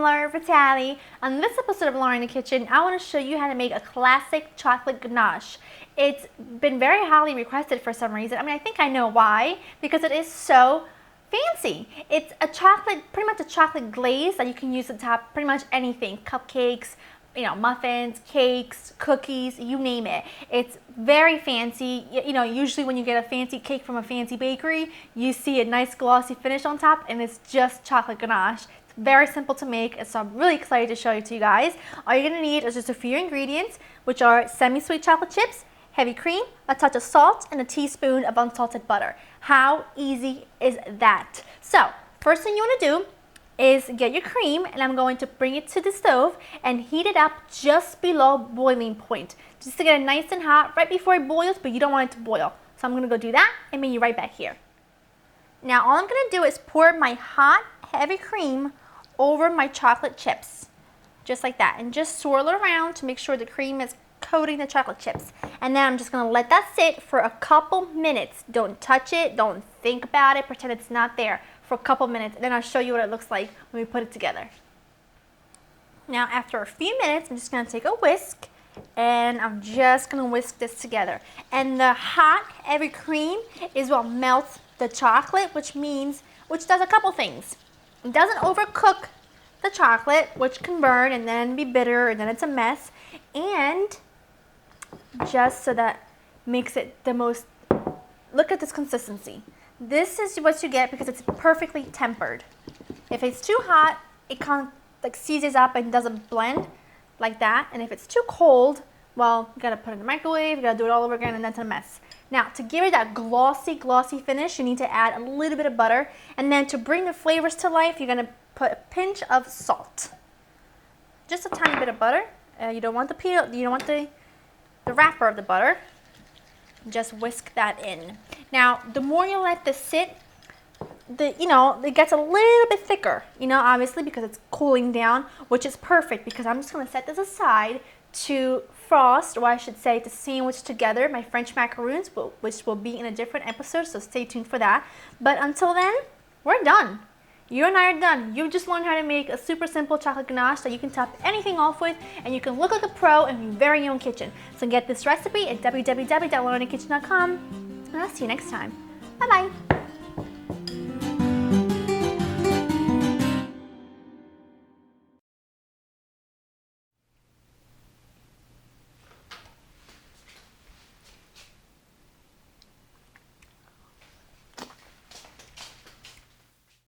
Laura Vitale. On this episode of Laura in the Kitchen, I want to show you how to make a classic chocolate ganache. It's been very highly requested for some reason. I think I know why, because it is so fancy. It's a chocolate, pretty much a chocolate glaze that you can use to top pretty much anything, cupcakes, muffins, cakes, cookies, you name it. It's very fancy. Usually when you get a fancy cake from a fancy bakery, you see a nice glossy finish on top, and it's just chocolate ganache. It's very simple to make, so I'm really excited to show it to you guys. All you're gonna need is just a few ingredients, which are semi-sweet chocolate chips, heavy cream, a touch of salt, and a teaspoon of unsalted butter. How easy is that? So, first thing you wanna do is get your cream, and I'm going to bring it to the stove and heat it up just below boiling point, just to get it nice and hot right before it boils, but you don't want it to boil. So I'm gonna go do that and meet you right back here. Now all I'm gonna do is pour my hot, heavy cream over my chocolate chips, just like that, and just swirl it around to make sure the cream is coating the chocolate chips. And then I'm just gonna let that sit for a couple minutes. Don't touch it, don't think about it, pretend it's not there for a couple minutes, and then I'll show you what it looks like when we put it together. Now after a few minutes, I'm just gonna take a whisk, and I'm just gonna whisk this together. And the hot, heavy cream is what melts the chocolate, which does a couple things. It doesn't overcook the chocolate, which can burn and then be bitter, and then it's a mess. And just so that makes it the most, look at this consistency. This is what you get because it's perfectly tempered. If it's too hot, it kind of seizes up and doesn't blend like that. And if it's too cold, well, you gotta put it in the microwave, you gotta do it all over again, and that's a mess. Now, to give it that glossy finish, you need to add a little bit of butter. And then to bring the flavors to life, you're gonna put a pinch of salt. Just a tiny bit of butter. You don't want the peel, you don't want the wrapper of the butter. Just whisk that in. Now, the more you let this sit, it gets a little bit thicker, obviously because it's cooling down, which is perfect because I'm just gonna set this aside to frost, or I should say to sandwich together my French macaroons, which will be in a different episode, so stay tuned for that. But until then, we're done. You and I are done. You just learned how to make a super simple chocolate ganache that you can top anything off with, and you can look like a pro in your very own kitchen. So get this recipe at www.laurainthekitchen.com, and I'll see you next time. Bye-bye.